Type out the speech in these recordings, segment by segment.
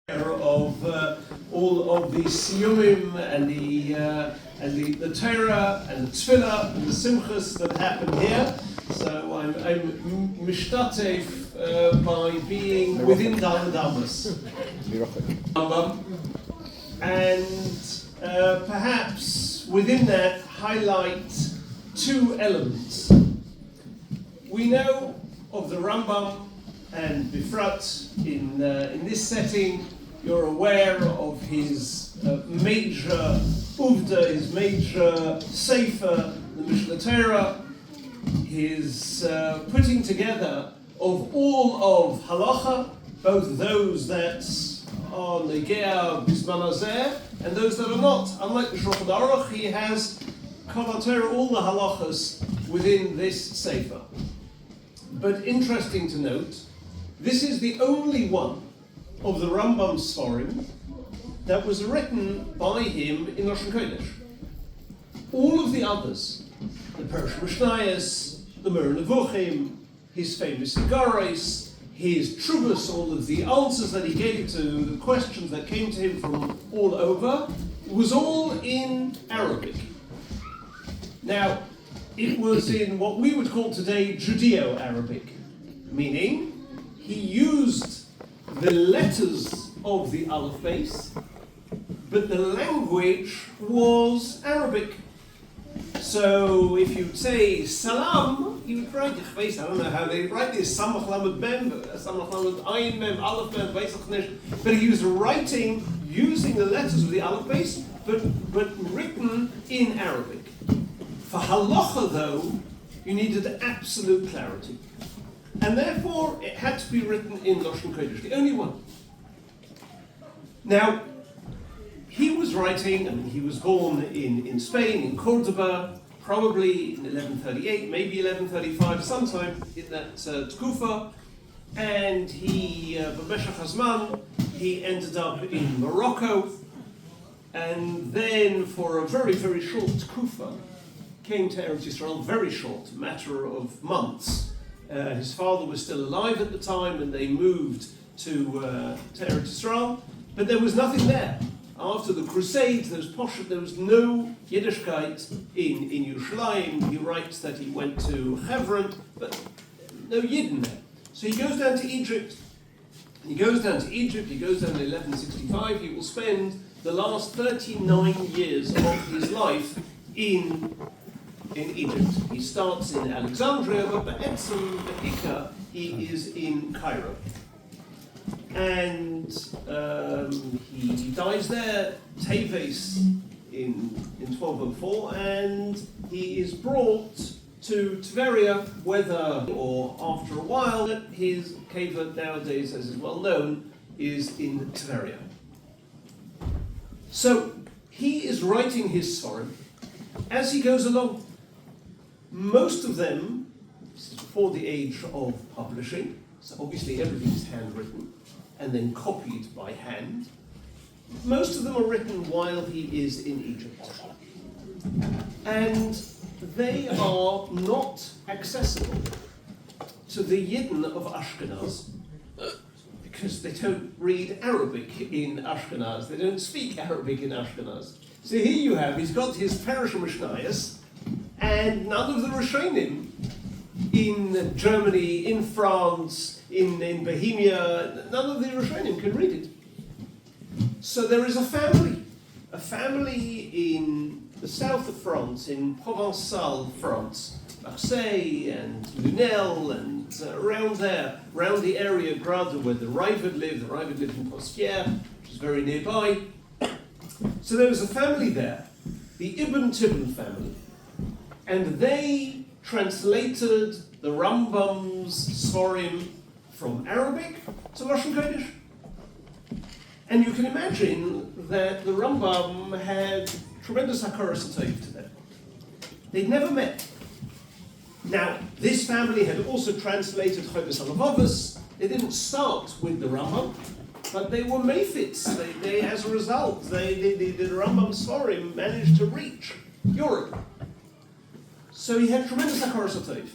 of all of the Siyum and the Torah and the Tefillah and the Simchas that happen here. So I'm mishtatef by being within Daled Amos. And perhaps within that highlight two elements. We know of the Rambam, and Bifrat, in this setting, you're aware of his major Uvda, his major Sefer, the Mishnah Torah, his putting together of all of halacha, both those that are negea bisman hazeh and those that are not. Unlike the Shulchan Aruch, he has covered all the halachas within this Sefer. But interesting to note, this is the only one of the Rambam Sforim that was written by him in Lashon Kodesh. All of the others, the Hersh Mishnayos, the Moreh Nevuchim, his famous Igaros, his Trubus, all of the answers that he gave to the questions that came to him from all over, was all in Arabic. Now, it was in what we would call today Judeo-Arabic, meaning he used the letters of the Aleph base, but the language was Arabic. So if you'd say Salam, he would write I don't know how they write this, Samach Lamed Mem, Samach Lamed Ayin Mem, Aleph Mem, Beisach Nesh, but he was writing using the letters of the Aleph base, but written in Arabic. For halacha, though, you needed absolute clarity. And therefore, it had to be written in Lashon Kodesh, the only one. Now, he was writing, he was born in Spain, in Cordoba, probably in 1138, maybe 1135, sometime in that Tkufa. And he, B'meshach Hazman, he ended up in Morocco. And then, for a very, very short Tkufa, came to Eretz Yisrael, very short, a matter of months. His father was still alive at the time, and they moved to Eretz Yisrael, but there was nothing there. After the Crusades, there was no Yiddishkeit in Yerushalayim. He writes that he went to Hebron, but no Yidden there. So he goes down to Egypt. He goes down to 1165. He will spend the last 39 years of his life in Egypt. He starts in Alexandria, but Ba'etzem, Be'ika, he is in Cairo. And he dies there, Teves, in 1204, and he is brought to Tveria, whether or after a while. His cave nowadays, as is well known, is in Tveria. So he is writing his Sforim as he goes along. Most of them, this is before the age of publishing, so obviously everything is handwritten and then copied by hand. Most of them are written while he is in Egypt. And they are not accessible to the Yidden of Ashkenaz because they don't read Arabic in Ashkenaz. They don't speak Arabic in Ashkenaz. So here you have, he's got his Hersh Mishnayos, and none of the Rishonim in Germany, in France, in Bohemia, none of the Rishonim can read it. So there is a family in the south of France, in Provençal, France, Marseille and Lunel and around there, around the area Grada where the Ravid lived. The Ravid lived in Postierre, which is very nearby. So there was a family there, the Ibn Tibbon family. And they translated the Rambam's Sforim from Arabic to Lashon Kodesh. And you can imagine that the Rambam had tremendous hakaras hatov to them. They'd never met. Now, this family had also translated Chovis Halavavos. They didn't start with the Rambam, but they were mephits. They as a result, the Rambam Sforim managed to reach Europe. So he had tremendous hakaras hatov.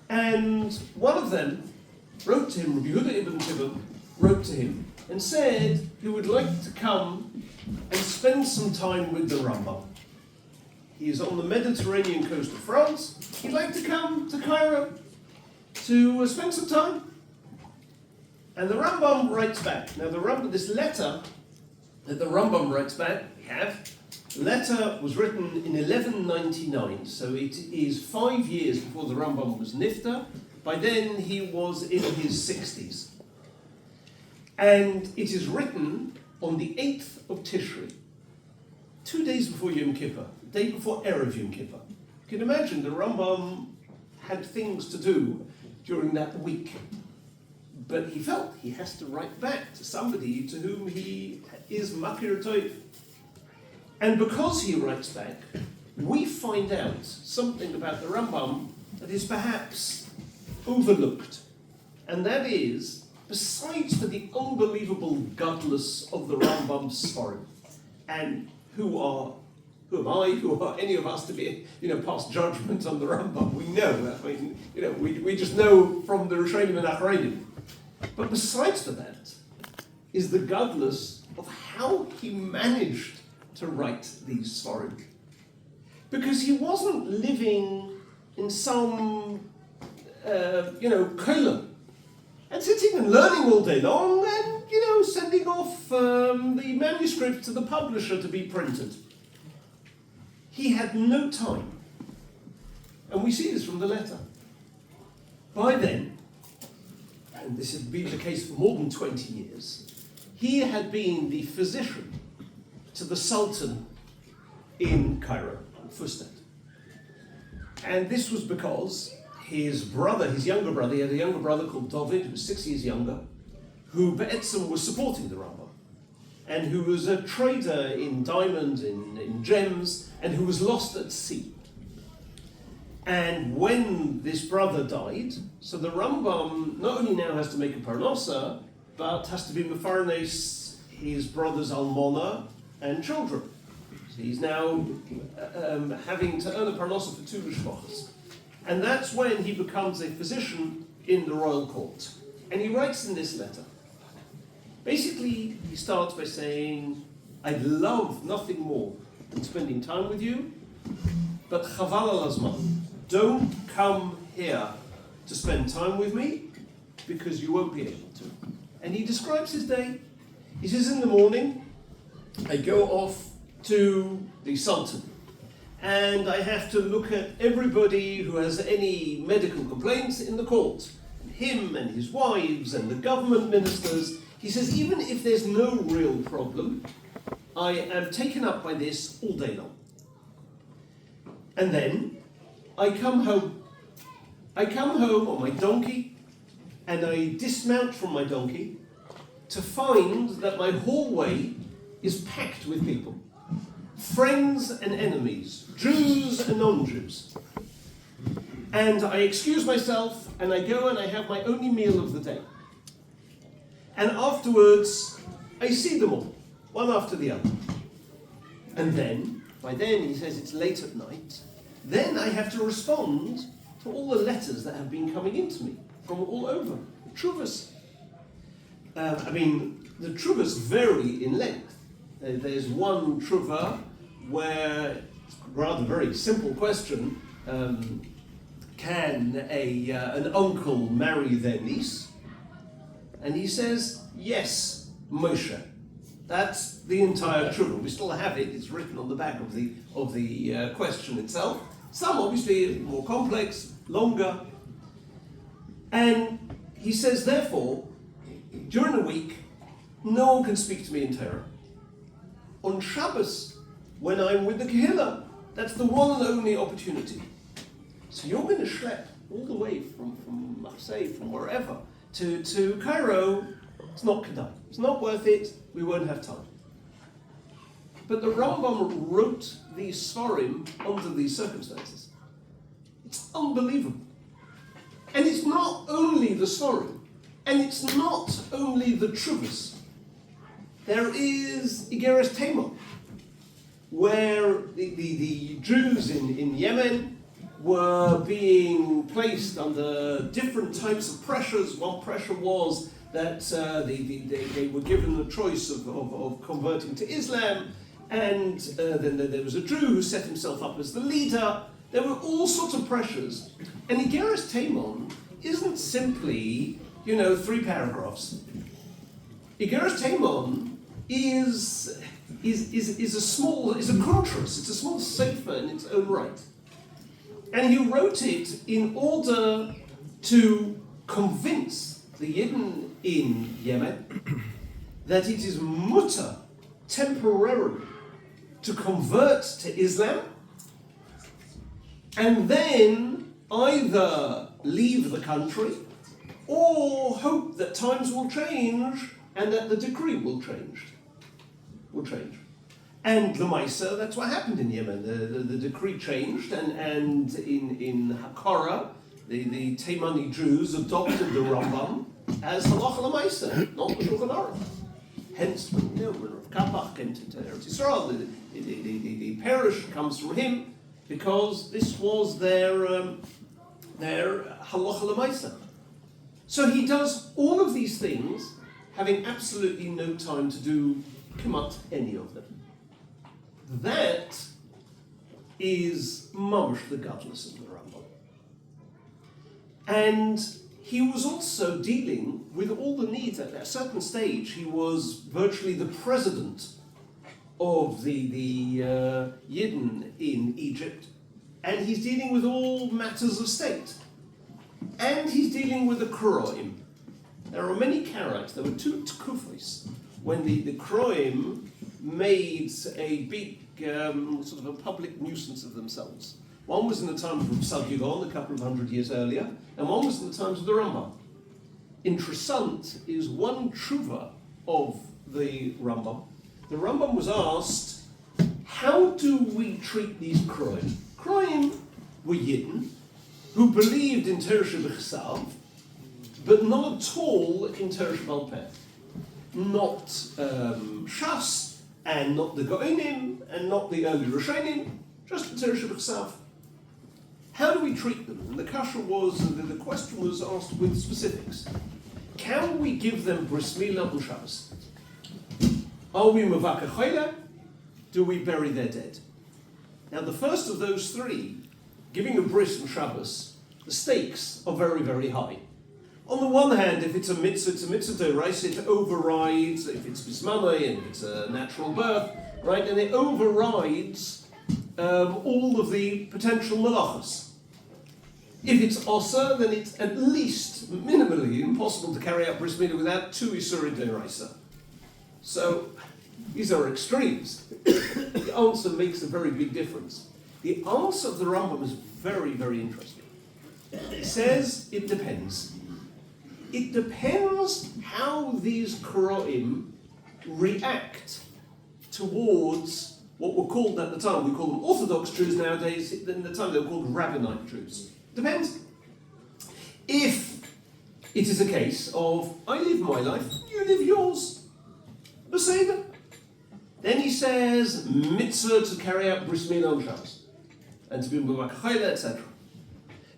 And one of them wrote to him, Rabbi Yehuda ibn Tibbon wrote to him and said he would like to come and spend some time with the Rambam. He is on the Mediterranean coast of France. He'd like to come to Cairo to spend some time. And the Rambam writes back. Now, this letter that the Rambam writes back, the letter was written in 1199, so it is 5 years before the Rambam was nifta. By then, he was in his 60s. And it is written on the 8th of Tishrei, 2 days before Yom Kippur, the day before Erev Yom Kippur. You can imagine the Rambam had things to do during that week. But he felt he has to write back to somebody to whom he is makir tov. And because he writes back, we find out something about the Rambam that is perhaps overlooked. And that is, besides for the unbelievable godless of the Rambam Sforim, and who am I, who are any of us to be, pass judgment on the Rambam? We know. I mean, we just know from the Rishonim and Achronim. But besides for that, is the godless of how he managed to write these Sforim. Because he wasn't living in some, kolam, and sitting and learning all day long and, sending off the manuscript to the publisher to be printed. He had no time. And we see this from the letter. By then, and this had been the case for more than 20 years, he had been the physician to the Sultan in Cairo, Fustat. And this was because his younger brother, he had a younger brother called David, who was 6 years younger, who Be'etzim was supporting the Rambam, and who was a trader in diamonds, in gems, and who was lost at sea. And when this brother died, so the Rambam not only now has to make a parnasa, but has to be mefarnes his brother's almona and children. So he's now having to earn a parnasa for 2 mishpachos. And that's when he becomes a physician in the royal court. And he writes in this letter, basically he starts by saying, I'd love nothing more than spending time with you, but chaval al hazman, don't come here to spend time with me, because you won't be able to. And he describes his day. He says, in the morning, I go off to the Sultan, and I have to look at everybody who has any medical complaints in the court, him and his wives and the government ministers. He says, even if there's no real problem, I am taken up by this all day long. And then I come home. I come home on my donkey, and I dismount from my donkey to find that my hallway is packed with people. Friends and enemies, Jews and non-Jews. And I excuse myself, and I go and I have my only meal of the day. And afterwards, I see them all, one after the other. And then, by then, he says it's late at night, then I have to respond to all the letters that have been coming into me from all over. Truvas. The truvas vary in length. There's one truva where, rather very simple question, can an uncle marry their niece? And he says, yes, Moshe. That's the entire truva. We still have it. It's written on the back of the question itself. Some obviously more complex, longer. And he says, therefore, during the week, no one can speak to me in Torah. On Shabbos, when I'm with the Kehillah, that's the one and only opportunity. So you're going to schlep all the way from Marseille, from wherever, to Cairo. It's not kedai. It's not worth it. We won't have time. But the Rambam wrote these Sforim under these circumstances. It's unbelievable. And it's not only the Sforim, and it's not only the Truvas. There is Igeres Tamar, where the Jews in Yemen were being placed under different types of pressures. One pressure was that they were given the choice of converting to Islam, and then there was a Jew who set himself up as the leader. There were all sorts of pressures. And Igeres Taimon isn't simply, 3 paragraphs. Igeres Taimon is a contrast, it's a small sefer in its own right. And he wrote it in order to convince the Yidden in Yemen that it is mutter temporarily to convert to Islam and then either leave the country or hope that times will change and that the decree will change. And the Maisa, that's what happened in Yemen. The decree changed, and in Hakara, the Taimani Jews adopted the Rambam as halacha l'maisa, not the Shulchan Aruch. Hence, when Rav Kapach came to Eretz Yisrael, the Hersh comes from him because this was their halacha l'maisa. So he does all of these things, having absolutely no time to do kamat any of them. That is mamash the godless of the Rambam. And he was also dealing with all the needs. At a certain stage, he was virtually the president of the Yidden in Egypt, and he's dealing with all matters of state. And he's dealing with the Kroim. There are many Karaites. There were 2 Tkufis when the Kroim made a big sort of a public nuisance of themselves. One was in the time of Rav Yugon, a couple of hundred years earlier, and one was in the times of the Rambam. Interessant is one tshuva of the Rambam. The Rambam was asked, how do we treat these Kroim? Kroim were Yidden who believed in Hersh b'chsav, but not at all in Hersh b'al peh. Not Shas, and not the Goinim, and not the early Rishonim, just the Hersh b'chsav. How do we treat them? And the kasha was, the question was asked with specifics. Can we give them bris milah and Shabbos? Are we mavaka chayla? Do we bury their dead? Now the first of those 3, giving a bris and Shabbos, the stakes are very, very high. On the one hand, if it's a mitzvah d'oraisa, it overrides, if it's bismanai and if it's a natural birth, right, and it overrides all of the potential malachas. If it's osa, then it's at least minimally impossible to carry out bris milah without 2 isuri d'oraisa. So these are extremes. The answer makes a very big difference. The answer of the Rambam is very, very interesting. It says it depends. It depends how these Kroim react towards what were called at the time, we call them Orthodox Jews nowadays, in the time they were called Rabbinite Jews. Depends. If it is a case of, I live my life, you live yours, Beseder. Then he says, mitzvah to carry out bris milah on Shabbos, and to be mevakachayla, etc.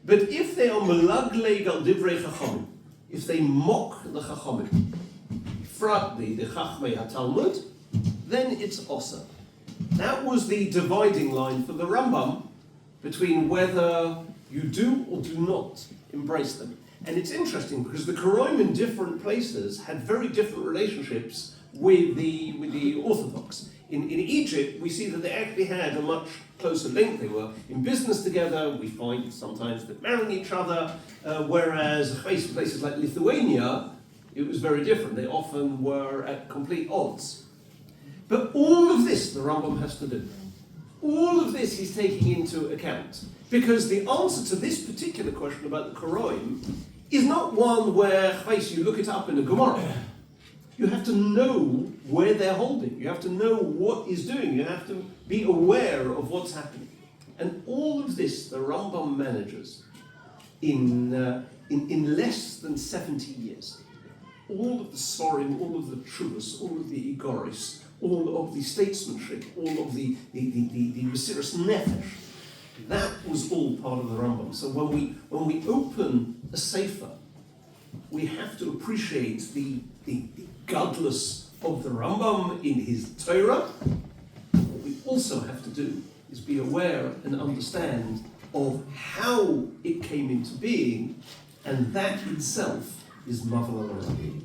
But if they are melagleg al divrei chachamim, if they mock the chachamim, frat the chachmei haTalmud, then it's osa. That was the dividing line for the Rambam between whether you do or do not embrace them. And it's interesting because the Kroim in different places had very different relationships with the Orthodox. In Egypt, we see that they actually had a much closer link. They were in business together. We find sometimes that marrying each other, whereas places like Lithuania, it was very different. They often were at complete odds. But all of this the Rambam has to do. All of this he's taking into account. Because the answer to this particular question about the Kroim is not one where you look it up in a Gemara. You have to know where they're holding. You have to know what he's doing. You have to be aware of what's happening. And all of this the Rambam manages in less than 70 years. All of the Sorim, all of the Truvas, all of the Igoris, all of the statesmanship, all of the Mesiras Nefesh, that was all part of the Rambam. So when we open a Sefer we have to appreciate the godless of the Rambam in his Torah. What we also have to do is be aware and understand of how it came into being, and that itself is Maval al-Rabbi.